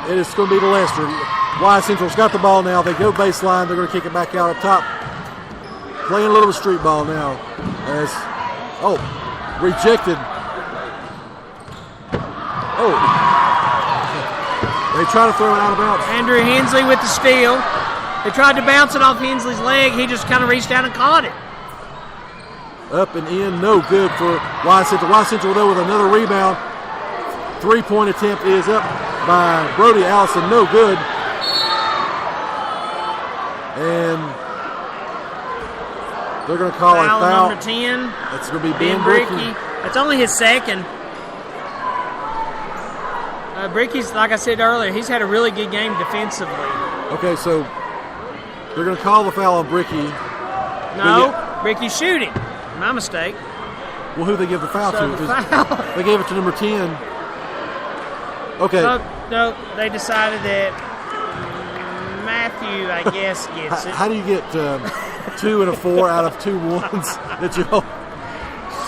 It is going to be to Lester. Y Central's got the ball now. They go baseline. They're going to kick it back out up top. Playing a little street ball now. As rejected. They try to throw it out of bounds. Andrew Hensley with the steal. They tried to bounce it off Hensley's leg. He just kind of reached out and caught it. Up and in, no good for Y Central. Y Central, though, with another rebound. 3-point attempt is up by Brody Allison, no good. And they're going to call a foul. Number 10. That's going to be Ben Brickey. That's only his second. Brickey's, like I said earlier, he's had a really good game defensively. Okay, so they're going to call the foul on Brickey. No, Brickey's shooting. My mistake. Well, who they give the foul to? They gave it to number 10. Okay. No, they decided that Matthew, I guess, gets it. How do you get 2 and a 4 out of 2 ones that you hold?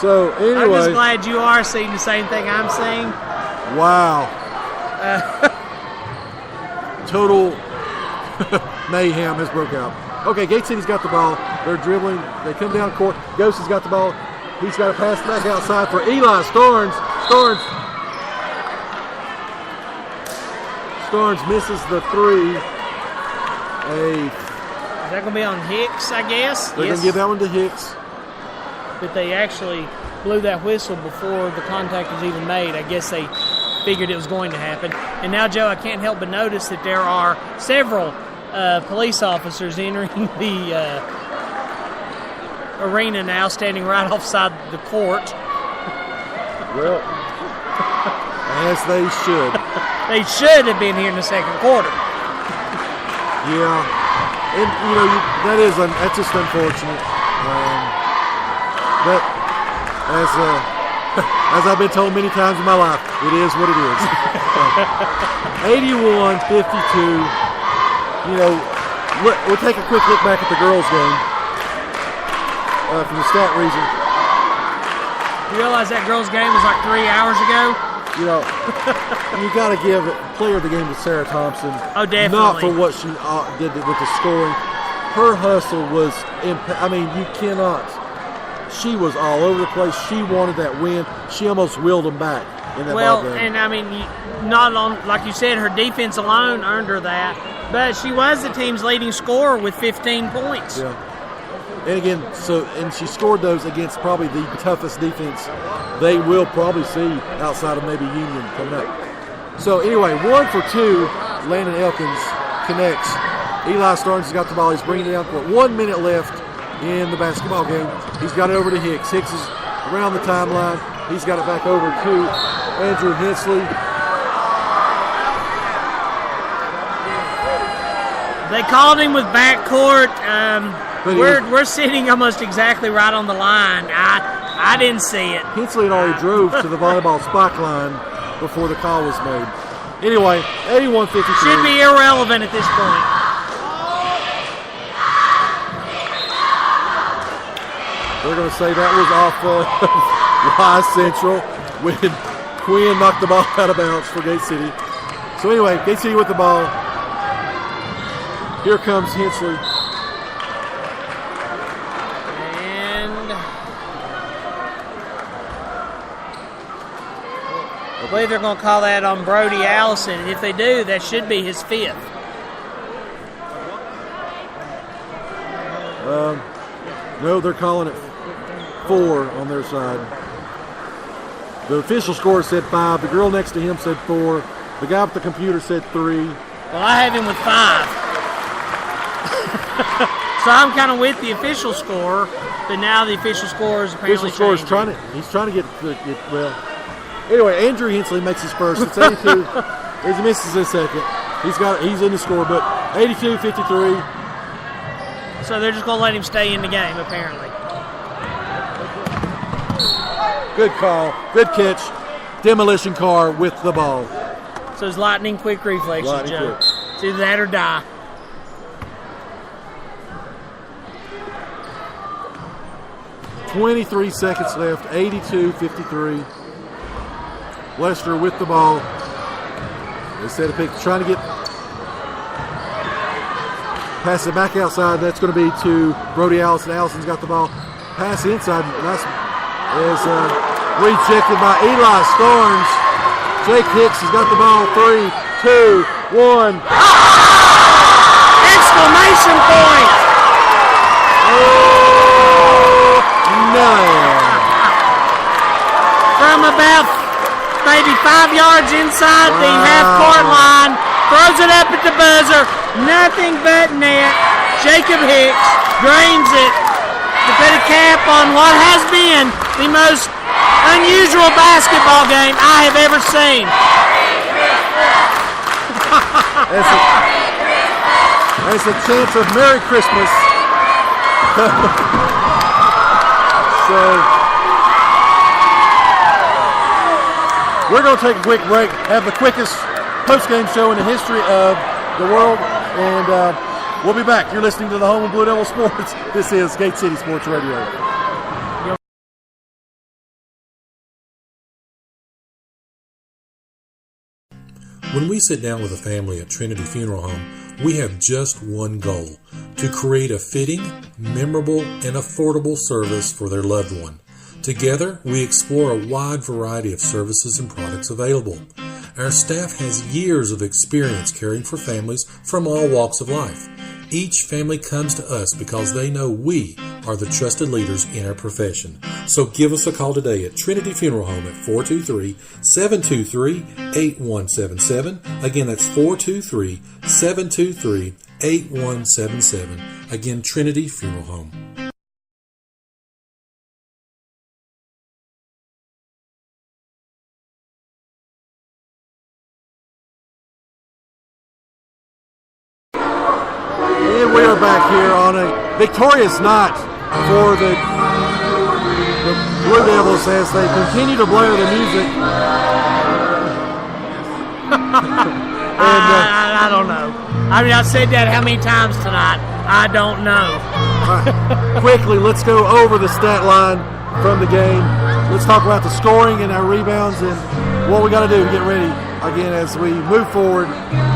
So, anyway. I'm just glad you are seeing the same thing I'm seeing. Wow. Total mayhem has broke out. Okay, Gate City's got the ball. They're dribbling. They come down court. Ghost has got the ball. He's got to pass back outside for Eli Starnes. Starnes misses the 3. Is that going to be on Hicks, I guess? They're going to give that one to Hicks. But they actually blew that whistle before the contact was even made. I guess they figured it was going to happen. And now, Joe, I can't help but notice that there are several police officers entering the arena now, standing right offside the court. Well, as they should. They should have been here in the second quarter. Yeah, and that's just unfortunate. But as I've been told many times in my life, it is what it is. 81-52. We'll take a quick look back at the girls' game from the stat region. You realize that girls' game was like 3 hours ago? You got to give player of the game to Sarah Thompson. Oh, definitely. Not for what she did with the scoring. Her hustle was, you cannot. She was all over the place. She wanted that win. She almost willed them back in that ball game. And not on, like you said, her defense alone earned her that. But she was the team's leading scorer with 15 points. Yeah. And again, and she scored those against probably the toughest defense they will probably see outside of maybe Union coming up. So anyway, 1 for 2. Landon Elkins connects. Eli Starnes has got the ball. He's bringing it down court. 1 minute left in the basketball game. He's got it over to Hicks. Hicks is around the timeline. He's got it back over to Andrew Hensley. They called him with backcourt. We're sitting almost exactly right on the line. I didn't see it. Hensley had already drove to the volleyball spike line before the call was made. Anyway, 81-53. Should be irrelevant at this point. They're going to say that was off Y Central when Quinn knocked the ball out of bounds for Gate City. So anyway, Gate City with the ball. Here comes Hensley. And I believe they're going to call that on Brody Allison. And if they do, that should be his 5th. No, they're calling it 4 on their side. The official score said 5. The girl next to him said 4. The guy with the computer said 3. Well, I have him with 5. So I'm kind of with the official score, but now the official score is apparently changing. He's trying to get well. Anyway, Andrew Hensley makes his first. It's 82. He misses his second. He's in the scorebook. 82-53. So they're just going to let him stay in the game, apparently. Good call. Good catch. Demolition car with the ball. So it's lightning quick reflexes, Joe. It's either that or die. .23 seconds left. 82-53. Lester with the ball. They set a pick, trying to get pass it back outside. That's going to be to Brody Allison. Allison's got the ball. Pass inside. That's is rejected by Eli Starnes. Jake Hicks has got the ball. 3, 2, 1. Exclamation point! Oh, no. From about maybe 5 yards inside the half-court line, throws it up at the buzzer, nothing but net. Jacob Hicks drains it to put a cap on what has been the most unusual basketball game I have ever seen. That's a chance of Merry Christmas. So we're going to take a quick break, have the quickest post-game show in the history of the world, and we'll be back. You're listening to the home of Blue Devil Sports. This is Gate City Sports Radio. When we sit down with a family at Trinity Funeral Home, we have just one goal: to create a fitting, memorable, and affordable service for their loved one. Together, we explore a wide variety of services and products available. Our staff has years of experience caring for families from all walks of life. Each family comes to us because they know we are the trusted leaders in our profession. So give us a call today at Trinity Funeral Home at 423-723-8177. Again, that's 423-723-8177. Again, Trinity Funeral Home. And we are back here on a victorious night for the Blue Devils as they continue to blare the music. I don't know. I mean, I've said that how many times tonight? I don't know. Right. Quickly, let's go over the stat line from the game. Let's talk about the scoring and our rebounds and what we got to do to get ready again as we move forward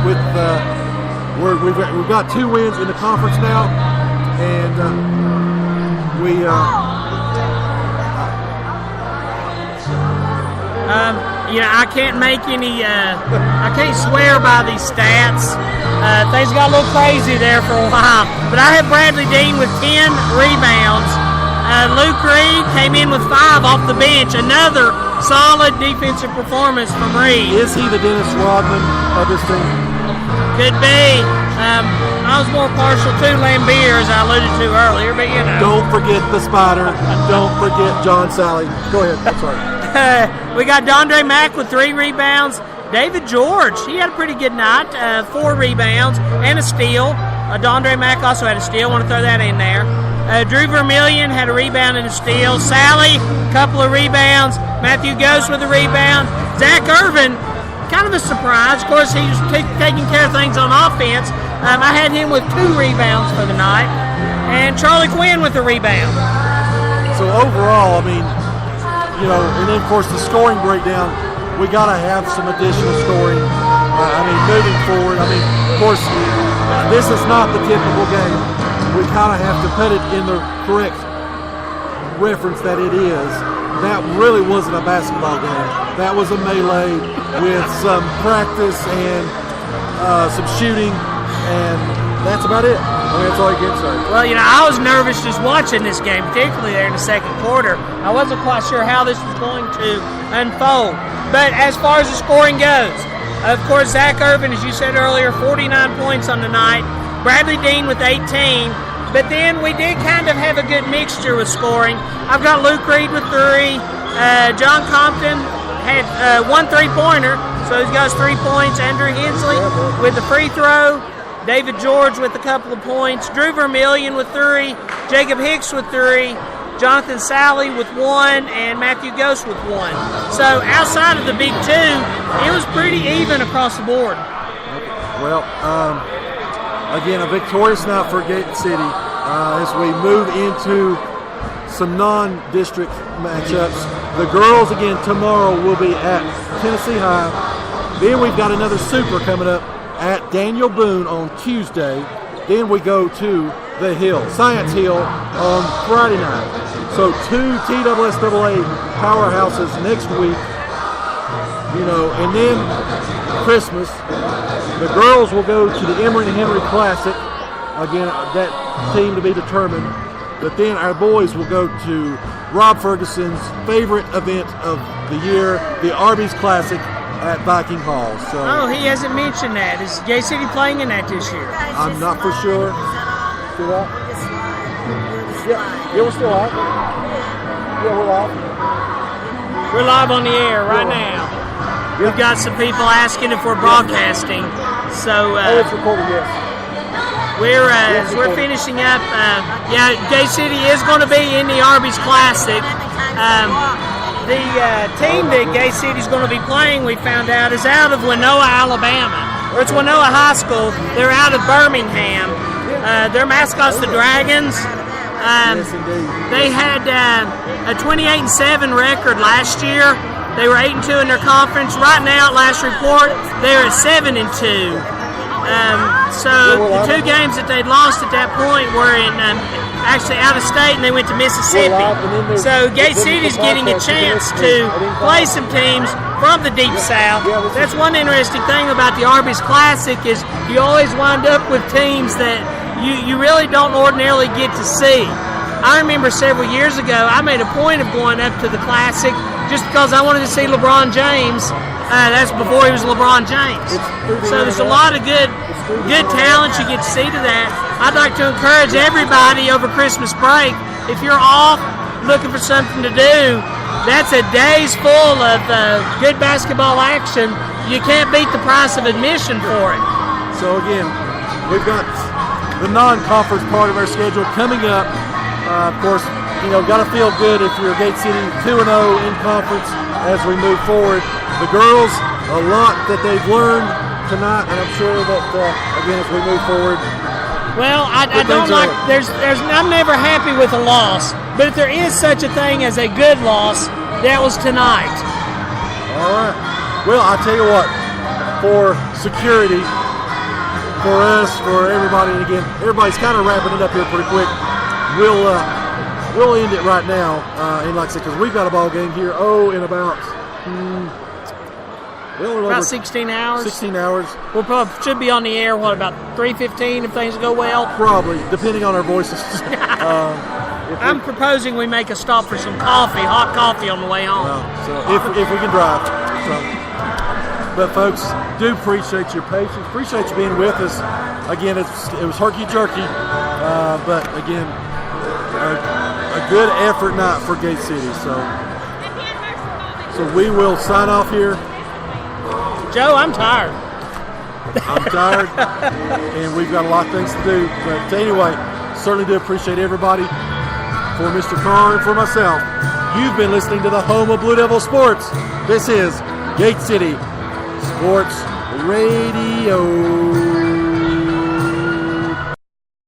with we've got 2 wins in the conference now, and I can't make any. I can't swear by these stats. Things got a little crazy there for a while, but I have Bradley Dean with 10 rebounds. Luke Reed came in with 5 off the bench. Another solid defensive performance from Reed. Is he the Dennis Rodman of this team? Could be. I was more partial to Lambier, as I alluded to earlier, but you know. Don't forget the Spider. Don't forget John Sally. Go ahead. I'm sorry. We got Dondre Mack with 3 rebounds. David George, he had a pretty good night. 4 rebounds and a steal. Dondre Mack also had a steal. Want to throw that in there. Drew Vermillion had a rebound and a steal. Sally, a couple of rebounds. Matthew Ghost with a rebound. Zach Irvin, kind of a surprise. Of course, he was taking care of things on offense. I had him with 2 rebounds for the night. And Charlie Quinn with a rebound. So overall, I mean, you know, and then of course the scoring breakdown, we got to have some additional scoring. Moving forward, of course, this is not the typical game. We kind of have to put it in the correct reference that it is. That really wasn't a basketball game. That was a melee with some practice and some shooting, and that's about it. That's all I can say. Well, I was nervous just watching this game, particularly there in the second quarter. I wasn't quite sure how this was going to unfold. But as far as the scoring goes, of course, Zach Irvin, as you said earlier, 49 points on the night. Bradley Dean with 18. But then we did kind of have a good mixture with scoring. I've got Luke Reed with 3. John Compton had 1 3-pointer, so he's got his 3 points. Andrew Hensley with the free throw. David George with a couple of points. Drew Vermillion with 3. Jacob Hicks with 3. Jonathan Sally with 1. And Matthew Ghost with 1. So outside of the big 2, it was pretty even across the board. Well, again, a victorious night for Gate City as we move into some non-district matchups. The girls, again, tomorrow will be at Tennessee High. Then we've got another super coming up at Daniel Boone on Tuesday. Then we go to the Hill, Science Hill, on Friday night. So 2 TSSAA powerhouses next week. And then Christmas, the girls will go to the Emory and Henry Classic. Again, that team to be determined. But then our boys will go to Rob Ferguson's favorite event of the year, the Arby's Classic at Viking Hall. So Oh, he hasn't mentioned that. Is Gay City playing in that this year? I'm not for sure. Still live? Yeah, we're still live. Yeah, we're live. We're live on the air right now. We've got some people asking if we're broadcasting. So It's recorded, yes. we're finishing up. Gay City is going to be in the Arby's Classic. The team that Gay City is going to be playing, we found out, is out of Winona, Alabama. Or it's Winona High School. They're out of Birmingham. Their mascot's the Dragons. Yes, indeed. They had a 28-7 record last year. They were 8-2 in their conference. Right now, at last report, they're at 7-2. So the 2 games that they'd lost at that point were in actually out of state, and they went to Mississippi. So Gate City's getting a chance to play some teams from the Deep South. That's one interesting thing about the Arby's Classic is you always wind up with teams that you really don't ordinarily get to see. I remember several years ago, I made a point of going up to the Classic just because I wanted to see LeBron James. That's before he was LeBron James. So there's a lot of good talent you get to see to that. I'd like to encourage everybody over Christmas break, if you're off looking for something to do, that's a day's full of good basketball action. You can't beat the price of admission for it. So again, we've got the non-conference part of our schedule coming up. Of course, got to feel good if you're Gate City 2-0 in conference as we move forward. The girls, a lot that they've learned tonight, and I'm sure that again as we move forward. Well, I don't like. I'm never happy with a loss, but if there is such a thing as a good loss, that was tonight. All right. Well, I tell you what, for security, for us, for everybody, and again, everybody's kind of wrapping it up here pretty quick. We'll end it right now, and like I said, because we've got a ball game here. In about about 16 hours. 16 hours. We'll probably should be on the air. What about 3:15 if things go well? Probably, depending on our voices. I'm proposing we make a stop for some coffee, hot coffee on the way home. Well, so if we can drive. So. But folks, do appreciate your patience. Appreciate you being with us. Again, it was herky jerky, but again, a good effort night for Gate City. So we will sign off here. Joe, I'm tired. I'm tired, and we've got a lot of things to do. But anyway, certainly do appreciate everybody. For Mr. Carr and for myself, you've been listening to the home of Blue Devil Sports. This is Gate City Sports Radio.